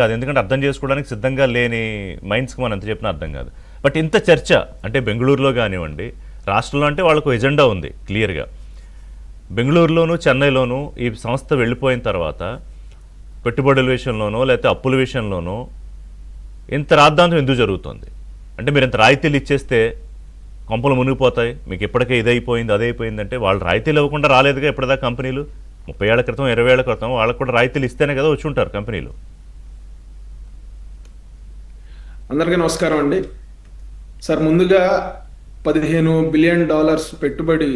అది ఎందుకంటే అర్థం చేసుకోవడానికి సిద్ధంగా లేని మైండ్స్కి మనం ఎంత చెప్పినా అర్థం కాదు. బట్ ఇంత చర్చ అంటే బెంగళూరులో కానివ్వండి, రాష్ట్రంలో అంటే వాళ్ళకు ఎజెండా ఉంది క్లియర్గా. బెంగళూరులోను చెన్నైలోను ఈ సంస్థ వెళ్ళిపోయిన తర్వాత పెట్టుబడుల విషయంలోనో లేకపోతే అప్పుల విషయంలోనో ఇంత రాద్ధాంతం ఎందుకు జరుగుతుంది? అంటే మీరు ఇంత రాయితీలు ఇచ్చేస్తే కొంపలు మునిగిపోతాయి, మీకు ఇప్పటికే ఇదైపోయింది అదైపోయింది అంటే వాళ్ళు రాయితీలు ఇవ్వకుండా రాలేదుగా ఇప్పటిదాకా కంపెనీలు. 30 ఏళ్ల క్రితం 20 ఏళ్ల క్రితం వాళ్ళకు కూడా రాయితీలు ఇస్తేనే కదా వచ్చి ఉంటారు కంపెనీలు. అందరికీ నమస్కారం అండి. సార్, ముందుగా $15 బిలియన్ పెట్టుబడి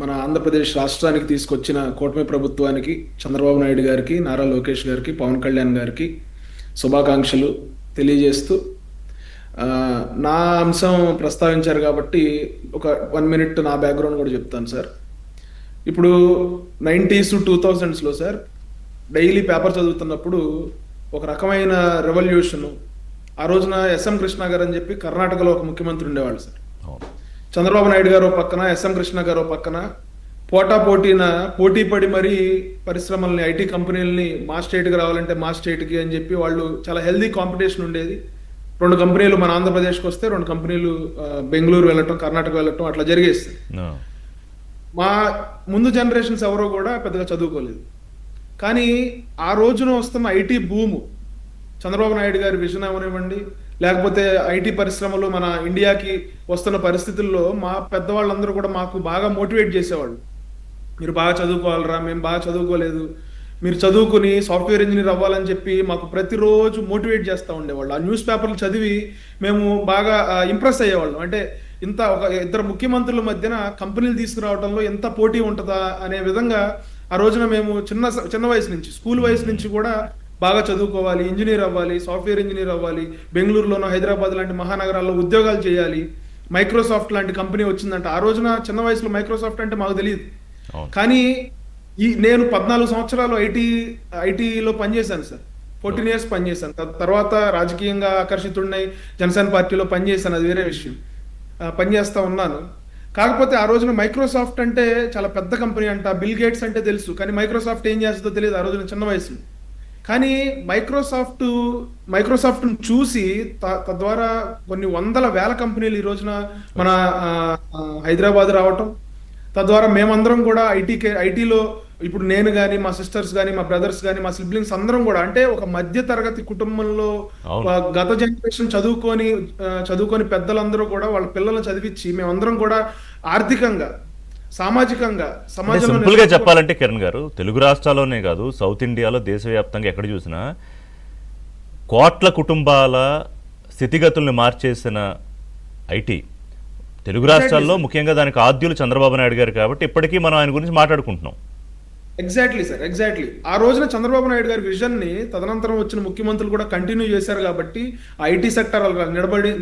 మన ఆంధ్రప్రదేశ్ రాష్ట్రానికి తీసుకొచ్చిన కూటమి ప్రభుత్వానికి, చంద్రబాబు నాయుడు గారికి, నారా లోకేష్ గారికి, పవన్ కళ్యాణ్ గారికి శుభాకాంక్షలు తెలియజేస్తూ, నా అంశం ప్రస్తావించారు కాబట్టి ఒక 1 మినిట్ నా బ్యాక్గ్రౌండ్ కూడా చెప్తాను సార్. ఇప్పుడు 90s 2000స్లో సార్ డైలీ పేపర్ చదువుతున్నప్పుడు ఒక రకమైన రెవల్యూషను. ఆ రోజున SM కృష్ణ గారు అని చెప్పి కర్ణాటకలో ఒక ముఖ్యమంత్రి ఉండేవాళ్ళు సార్. చంద్రబాబు నాయుడు గారు పక్కన, SM కృష్ణ గారు పక్కన పోటీ పడి మరీ పరిశ్రమల్ని, ఐటీ కంపెనీలని మా స్టేట్కి రావాలంటే మా స్టేట్కి అని చెప్పి వాళ్ళు చాలా హెల్దీ కాంపిటీషన్ ఉండేది. 2 కంపెనీలు మన ఆంధ్రప్రదేశ్కి వస్తే 2 కంపెనీలు బెంగళూరు వెళ్ళటం, కర్ణాటక వెళ్ళటం అట్లా జరిగేస్తుంది. మా ముందు జనరేషన్స్ ఎవరో కూడా పెద్దగా చదువుకోలేదు. కానీ ఆ రోజున వస్తున్న ఐటీ భూము, చంద్రబాబు నాయుడు గారి విజన్ అవనివ్వండి, లేకపోతే ఐటీ పరిశ్రమలు మన ఇండియాకి వస్తున్న పరిస్థితుల్లో మా పెద్దవాళ్ళందరూ కూడా మాకు బాగా మోటివేట్ చేసేవాళ్ళు. మీరు బాగా చదువుకోవాలరా, మేము బాగా చదువుకోలేదు, మీరు చదువుకుని సాఫ్ట్వేర్ ఇంజనీర్ అవ్వాలని చెప్పి మాకు ప్రతిరోజు మోటివేట్ చేస్తూ ఉండేవాళ్ళు. ఆ న్యూస్ పేపర్లు చదివి మేము బాగా ఇంప్రెస్ అయ్యేవాళ్ళం. అంటే ఇంత ఒక 2 ముఖ్యమంత్రుల మధ్యన కంపెనీలు తీసుకురావడంలో ఎంత పోటీ ఉంటుందా అనే విధంగా ఆ రోజున మేము చిన్న వయసు నుంచి, స్కూల్ వయసు నుంచి కూడా బాగా చదువుకోవాలి, ఇంజనీర్ అవ్వాలి, సాఫ్ట్వేర్ ఇంజనీర్ అవ్వాలి, బెంగళూరులోనో హైదరాబాద్ లాంటి మహానగరాల్లో ఉద్యోగాలు చేయాలి, మైక్రోసాఫ్ట్ లాంటి కంపెనీ వచ్చిందంట. ఆ రోజున చిన్న వయసులో మైక్రోసాఫ్ట్ అంటే మాకు తెలియదు. కానీ నేను 14 సంవత్సరాలు ఐటీలో పనిచేశాను సార్. 14 years పనిచేశాను. తర్వాత రాజకీయంగా ఆకర్షితుడినై జనసేన పార్టీలో పనిచేశాను, అది వేరే విషయం. పనిచేస్తా ఉన్నాను. కాకపోతే ఆ రోజున మైక్రోసాఫ్ట్ అంటే చాలా పెద్ద కంపెనీ అంట, బిల్ గేట్స్ అంటే తెలుసు, కానీ మైక్రోసాఫ్ట్ ఏం చేస్తుందో తెలియదు ఆ రోజున చిన్న వయసులో. కానీ మైక్రోసాఫ్ట్ను చూసి తద్వారా కొన్ని వందల వేల కంపెనీలు ఈ రోజున మన హైదరాబాద్ రావటం, తద్వారా మేమందరం కూడా ఐటీలో ఇప్పుడు నేను కానీ, మా సిస్టర్స్ కానీ, మా బ్రదర్స్ కానీ, మా సిబ్లింగ్స్ అందరం కూడా, అంటే ఒక మధ్య తరగతి కుటుంబంలో గత జనరేషన్ చదువుకొని పెద్దలందరూ కూడా వాళ్ళ పిల్లల్ని చదివించి మేమందరం కూడా ఆర్థికంగా, సామాజికంగా, సమాజంలో సింపుల్గా చెప్పాలంటే కిరణ్ గారు, తెలుగు రాష్ట్రాల్లోనే కాదు సౌత్ ఇండియాలో దేశవ్యాప్తంగా ఎక్కడ చూసినా కోట్ల కుటుంబాల స్థితిగతుల్ని మార్చేసిన ఐటీ తెలుగు రాష్ట్రాల్లో, ముఖ్యంగా దానికి ఆద్యులు చంద్రబాబు నాయుడు గారు కాబట్టి ఇప్పటికీ మనం ఆయన గురించి మాట్లాడుకుంటున్నాం. Exactly sir, exactly. ఆ రోజున చంద్రబాబు నాయుడు గారి విజన్ ని తదనంతరం వచ్చిన ముఖ్యమంత్రులు కూడా కంటిన్యూ చేశారు కాబట్టి ఐటీ సెక్టర్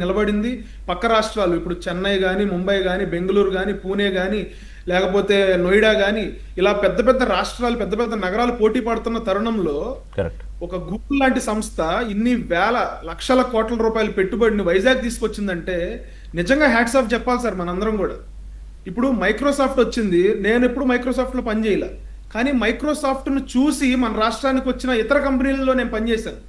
నిలబడింది. పక్క రాష్ట్రాలు ఇప్పుడు చెన్నై కానీ, ముంబై కానీ, బెంగళూరు కానీ, పూణే కానీ, లేకపోతే నోయిడా కానీ, ఇలా పెద్ద పెద్ద రాష్ట్రాలు, పెద్ద పెద్ద నగరాలు పోటీ పడుతున్న తరుణంలో ఒక గూగుల్ లాంటి సంస్థ ఇన్ని వేల లక్షల కోట్ల రూపాయల పెట్టుబడిని వైజాగ్ తీసుకొచ్చిందంటే నిజంగా హ్యాట్స్ ఆఫ్ చెప్పాలి సార్ మనందరం కూడా. ఇప్పుడు మైక్రోసాఫ్ట్ వచ్చింది, నేను ఎప్పుడు మైక్రోసాఫ్ట్లో పనిచేయాల, కానీ మైక్రోసాఫ్ట్ను చూసి మన రాష్ట్రానికి వచ్చిన ఇతర కంపెనీలలో నేను పనిచేశాను.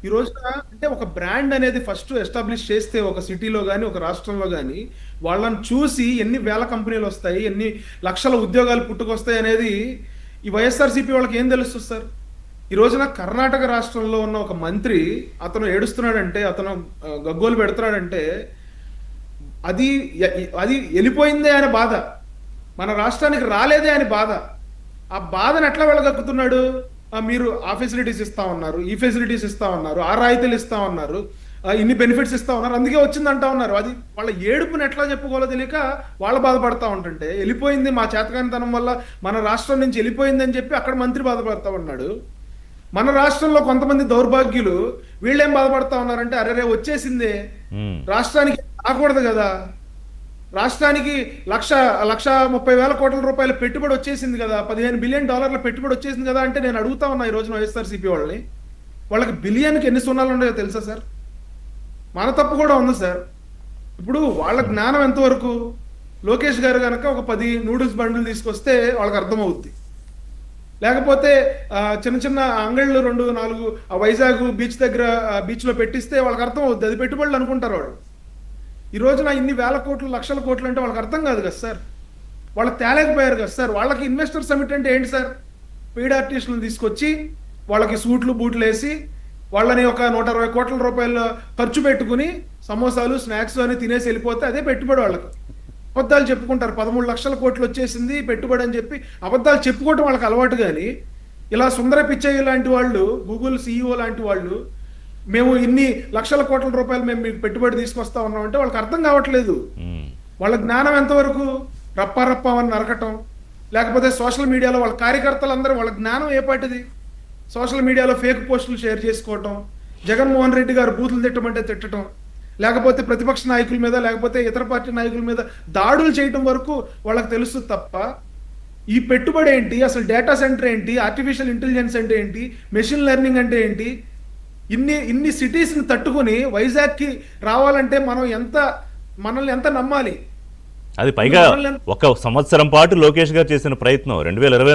ఈ రోజున అంటే ఒక బ్రాండ్ అనేది ఫస్ట్ ఎస్టాబ్లిష్ చేస్తే ఒక సిటీలో కానీ, ఒక రాష్ట్రంలో కానీ, వాళ్ళని చూసి ఎన్ని వేల కంపెనీలు వస్తాయి, ఎన్ని లక్షల ఉద్యోగాలు పుట్టుకొస్తాయి అనేది ఈ వైఎస్ఆర్సీపీ వాళ్ళకి ఏం తెలుస్తుంది సార్? ఈ రోజున కర్ణాటక రాష్ట్రంలో ఉన్న ఒక మంత్రి అతను ఏడుస్తున్నాడంటే, అతను గగ్గోలు పెడుతున్నాడంటే అది వెళ్ళిపోయిందే అని బాధ, మన రాష్ట్రానికి రాలేదే అని బాధ. ఆ బాధను ఎట్లా వెళ్ళగక్కుతున్నాడు? మీరు ఆ ఫెసిలిటీస్ ఇస్తా ఉన్నారు, ఈ ఫెసిలిటీస్ ఇస్తా ఉన్నారు, ఆ రాయితీలు ఇస్తా ఉన్నారు, ఇన్ని బెనిఫిట్స్ ఇస్తా ఉన్నారు, అందుకే వచ్చిందంటా ఉన్నారు. అది వాళ్ళ ఏడుపుని ఎట్లా చెప్పుకోవాలో తెలియక వాళ్ళు బాధపడతా ఉంటుంటే, వెళ్ళిపోయింది మా చేతకానితనం వల్ల మన రాష్ట్రం నుంచి వెళ్ళిపోయింది అని చెప్పి అక్కడ మంత్రి బాధపడతా ఉన్నాడు. మన రాష్ట్రంలో కొంతమంది దౌర్భాగ్యులు వీళ్ళేం బాధపడతా ఉన్నారంటే, అరే వచ్చేసిందే, రాష్ట్రానికి రాకూడదు కదా, రాష్ట్రానికి 1,30,000 కోట్ల రూపాయల పెట్టుబడి వచ్చేసింది కదా, $15 బిలియన్ పెట్టుబడి వచ్చేసింది కదా అంటే నేను అడుగుతా ఉన్నా ఈ రోజున వైఎస్ఆర్సీపీ వాళ్ళని, వాళ్ళకి బిలియన్కి ఎన్ని సున్నాలు ఉన్నాయో తెలుసా సార్? మన తప్పు కూడా ఉంది సార్. ఇప్పుడు వాళ్ళ జ్ఞానం ఎంతవరకు? లోకేష్ గారు కనుక ఒక 10 నూడిల్స్ బండ్లు తీసుకొస్తే వాళ్ళకి అర్థమవుద్ది. లేకపోతే చిన్న చిన్న అంగళ్ళు 2-4 ఆ వైజాగ్ బీచ్ దగ్గర బీచ్లో పెట్టిస్తే వాళ్ళకి అర్థం అవుద్ది, అది పెట్టుబడులు అనుకుంటారు వాళ్ళు. ఈ రోజున ఇన్ని వేల కోట్లు లక్షల కోట్లు అంటే వాళ్ళకి అర్థం కాదు కదా సార్, వాళ్ళు తేలేకపోయారు కదా సార్. వాళ్ళకి ఇన్వెస్టర్ సమిట్ అంటే ఏంటి సార్? పెయిడ్ ఆర్టిస్టులను తీసుకొచ్చి వాళ్ళకి సూట్లు బూట్లు వేసి వాళ్ళని ఒక 120 కోట్ల రూపాయలు ఖర్చు పెట్టుకుని సమోసాలు స్నాక్స్ అని తినేసి వెళ్ళిపోతే అదే పెట్టుబడి వాళ్ళకి. అబద్ధాలు చెప్పుకుంటారు, 13 లక్షల కోట్లు వచ్చేసింది పెట్టుబడి అని చెప్పి అబద్ధాలు చెప్పుకోవటం వాళ్ళకి అలవాటు. కానీ ఇలా సుందర పిచ్చయ్య లాంటి వాళ్ళు, గూగుల్ CEO లాంటి వాళ్ళు, మేము ఇన్ని లక్షల కోట్ల రూపాయలు మేము మీకు పెట్టుబడి తీసుకొస్తా ఉన్నాం అంటే వాళ్ళకి అర్థం కావట్లేదు. వాళ్ళ జ్ఞానం ఎంతవరకు? రప్పారప్పమని నరకటం, లేకపోతే సోషల్ మీడియాలో వాళ్ళ కార్యకర్తలందరూ వాళ్ళ జ్ఞానం ఏ పాటిది? సోషల్ మీడియాలో ఫేక్ పోస్టులు షేర్ చేసుకోవటం, జగన్మోహన్ రెడ్డి గారు బూతులు తిట్టమంటే తిట్టడం, లేకపోతే ప్రతిపక్ష నాయకుల మీద లేకపోతే ఇతర పార్టీ నాయకుల మీద దాడులు చేయటం వరకు వాళ్ళకి తెలుసు తప్ప ఈ పెట్టుబడి ఏంటి, అసలు డేటా సెంటర్ ఏంటి, ఆర్టిఫిషియల్ ఇంటెలిజెన్స్ అంటే ఏంటి, మెషిన్ లెర్నింగ్ అంటే ఏంటి, ఇన్ని సిటీస్ని తట్టుకుని వైజాగ్కి రావాలంటే మనల్ని ఎంత నమ్మాలి? అది పైగా ఒక సంవత్సరం పాటు లోకేష్ గారు చేసిన ప్రయత్నం 2024